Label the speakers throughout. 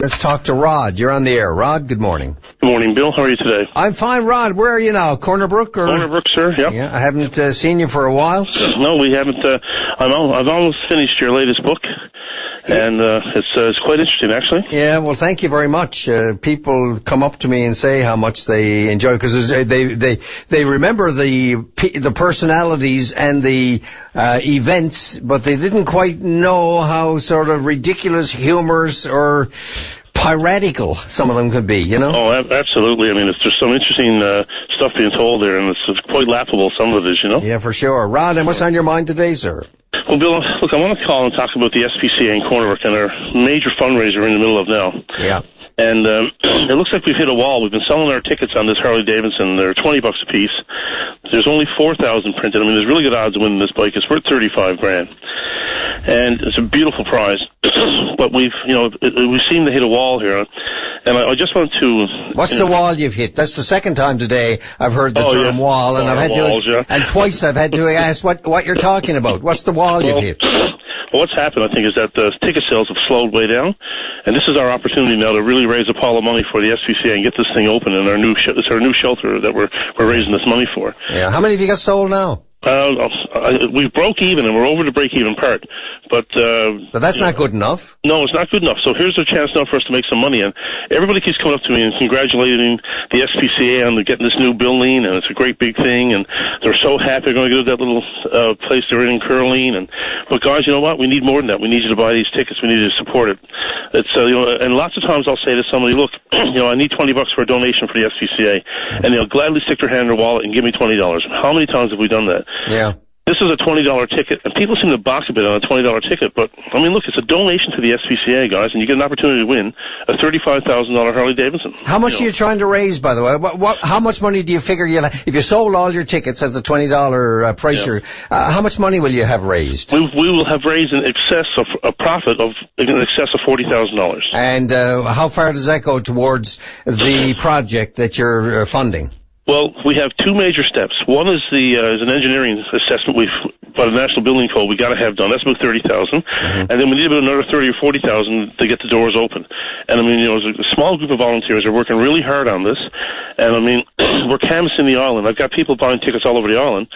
Speaker 1: Let's talk to Rod. You're on the air. Rod, good morning.
Speaker 2: Good morning, Bill. How are you today?
Speaker 1: I'm fine, Rod. Where are you now? Corner Brook?
Speaker 2: Corner Brook, sir. Yep.
Speaker 1: Yeah, I haven't seen you for a while.
Speaker 2: No, we haven't. I've almost finished your latest book, and it's quite interesting, actually.
Speaker 1: Yeah, well, thank you very much. People come up to me and say how much they enjoy, because they remember the personalities and the events, but they didn't quite know how sort of ridiculous, humorous, or piratical some of them could be, you know?
Speaker 2: Oh, absolutely. I mean, there's some interesting stuff being told there, and it's quite laughable, some of it is, you know?
Speaker 1: Yeah, for sure. Rod, and what's on your mind today, sir?
Speaker 2: Well, Bill, look, I want to call and talk about the SPCA in Corner Brook and our major fundraiser we're in the middle of now.
Speaker 1: Yeah.
Speaker 2: And it looks like we've hit a wall. We've been selling our tickets on this Harley Davidson. They're $20 a piece. There's only 4,000 printed. I mean, there's really good odds of winning this bike. It's worth $35,000. And it's a beautiful prize. But we seem to hit a wall here. And I just want to...
Speaker 1: What's the wall you've hit? That's the second time today I've heard the term wall, and and twice I've had to ask what you're talking about. What's the wall you've hit?
Speaker 2: Well, what's happened, I think, is that the ticket sales have slowed way down, and this is our opportunity now to really raise a pile of money for the SPCA and get this thing open. And it's our new shelter that we're raising this money for.
Speaker 1: Yeah. How many have you got sold now?
Speaker 2: We broke even, and we're over the break-even part. But
Speaker 1: that's not good enough.
Speaker 2: No, it's not good enough. So here's a chance now for us to make some money. And everybody keeps coming up to me and congratulating the SPCA on getting this new building, and it's a great big thing. And they're so happy they're going to go to that little place they're in Curling. But guys, you know what? We need more than that. We need you to buy these tickets. We need you to support it. It's and lots of times I'll say to somebody, look, I need $20 for a donation for the SPCA, and they'll gladly stick their hand in their wallet and give me $20. How many times have we done that?
Speaker 1: Yeah.
Speaker 2: This is a $20 ticket, and people seem to balk a bit on a $20 ticket, but, I mean, look, it's a donation to the SPCA, guys, and you get an opportunity to win a $35,000 Harley Davidson.
Speaker 1: How much are you trying to raise, by the way? How much money do you figure if you sold all your tickets at the $20 price, how much money will you have raised?
Speaker 2: We will have raised in excess of a profit of in excess of $40,000.
Speaker 1: And how far does that go towards the project that you're funding?
Speaker 2: Well, we have two major steps. One is an engineering assessment by the National Building Code we got to have done. That's about $30,000, and then we need about another $30,000 or $40,000 to get the doors open. And I mean, a small group of volunteers are working really hard on this. And I mean, we're canvassing the island. I've got people buying tickets all over the island,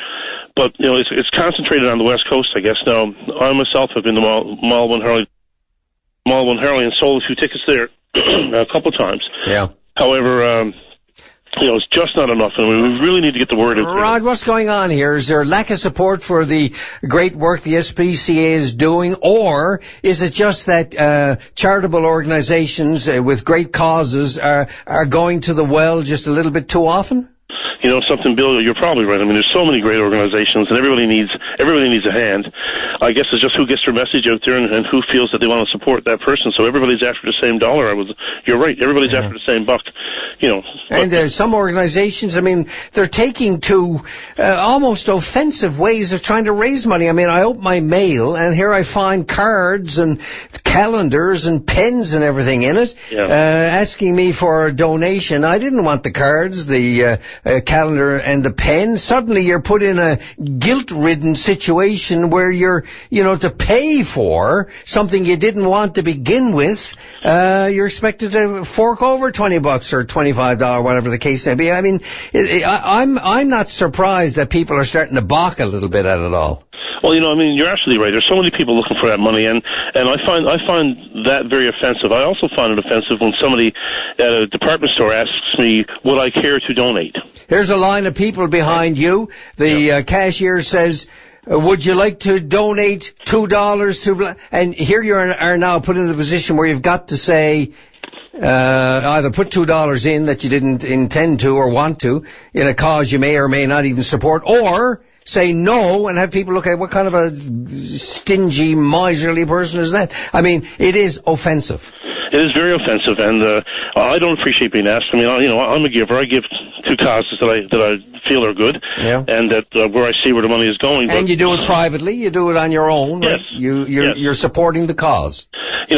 Speaker 2: but it's concentrated on the West Coast, I guess. Now, I myself have been to Mall 1 Harley and sold a few tickets there a couple times.
Speaker 1: Yeah.
Speaker 2: However. It's just not enough, and we really need to get the word out there.
Speaker 1: Rod, what's going on here? Is there a lack of support for the great work the SPCA is doing, or is it just that charitable organizations with great causes are going to the well just a little bit too often?
Speaker 2: You know something, Bill, you're probably right. I mean, there's so many great organizations, and everybody needs a hand. I guess it's just who gets their message out there and who feels that they want to support that person. So everybody's after the same dollar. You're right. Everybody's after the same buck. And there's some organizations, I mean, they're taking to almost offensive ways of trying to raise money. I mean, I open my mail, and here I find cards and calendars and pens and everything in it, asking me for a donation. I didn't want the cards, the calendar and the pen. Suddenly you're put in a guilt-ridden situation where you're, to pay for something you didn't want to begin with. You're expected to fork over $20 or $25, whatever the case may be. I mean, I'm not surprised that people are starting to balk a little bit at it all. Well, you're absolutely right. There's so many people looking for that money, and I find that very offensive. I also find it offensive when somebody at a department store asks me, would I care to donate?
Speaker 1: Here's a line of people behind you. The cashier says, would you like to donate $2 to... And here you are now put in a position where you've got to say... either put $2 in that you didn't intend to or want to in a cause you may or may not even support, or say no and have people look at what kind of a stingy, miserly person is that. I mean, it is offensive.
Speaker 2: It is very offensive, and I don't appreciate being asked. I mean, I'm a giver. I give to causes that I feel are good, and that where I see where the money is going.
Speaker 1: And you do it privately. You do it on your own.
Speaker 2: Yes.
Speaker 1: Right? You're supporting the cause.
Speaker 2: You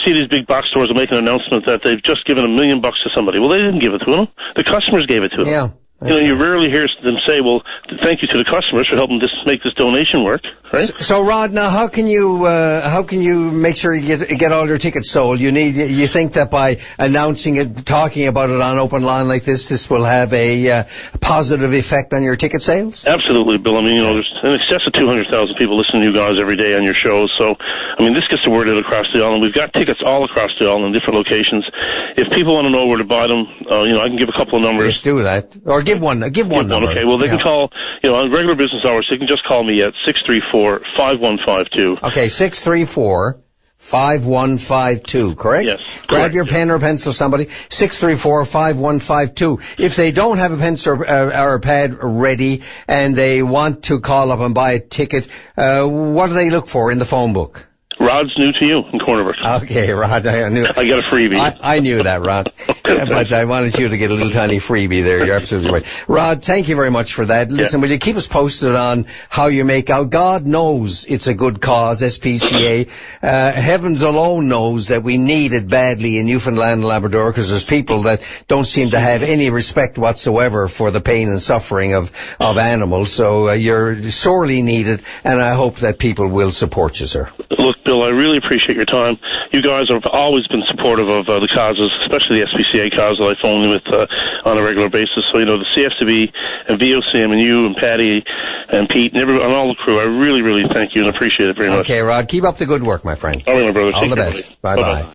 Speaker 2: see these big box stores are making an announcement that they've just given $1 million to somebody. Well, they didn't give it to them. The customers gave it to them.
Speaker 1: Yeah.
Speaker 2: You rarely hear them say, well, thank you to the customers for helping make this donation work, right?
Speaker 1: So Rod, now how can you make sure you get all your tickets sold? You think that by announcing it, talking about it on Open Line like this will have a positive effect on your ticket sales?
Speaker 2: Absolutely, Bill. I mean, there's in excess of 200,000 people listening to you guys every day on your shows. So, I mean, this gets the word out across the island. We've got tickets all across the island in different locations. If people want to know where to buy them, I can give a couple of numbers.
Speaker 1: Let's do that. Or give one number.
Speaker 2: Okay, well, they can call, on regular business hours, they can just call me at 634-5152.
Speaker 1: Okay, 634-5152, correct?
Speaker 2: Yes.
Speaker 1: Grab your pen or pencil, somebody. 634-5152. If they don't have a pencil or a pad ready and they want to call up and buy a ticket, what do they look for in the phone book?
Speaker 2: Rod's new to you in Cornerverse.
Speaker 1: Okay, Rod, I knew.
Speaker 2: I got a freebie.
Speaker 1: I knew that, Rod. But I wanted you to get a little tiny freebie there. You're absolutely right. Rod, thank you very much for that. Listen, will you keep us posted on how you make out? God knows it's a good cause, SPCA. Heavens alone knows that we need it badly in Newfoundland and Labrador, because there's people that don't seem to have any respect whatsoever for the pain and suffering of animals. So you're sorely needed, and I hope that people will support you, sir.
Speaker 2: Look, Bill, I really appreciate your time. You guys have always been supportive of the causes, especially the SPCA cause that I phone with on a regular basis. So, the CFCB and VOCM and you and Patty and Pete and everyone, and all the crew, I really, really thank you and appreciate it very much.
Speaker 1: Okay, Rod, keep up the good work, my friend.
Speaker 2: All right, my brother.
Speaker 1: All the best. Bye-bye.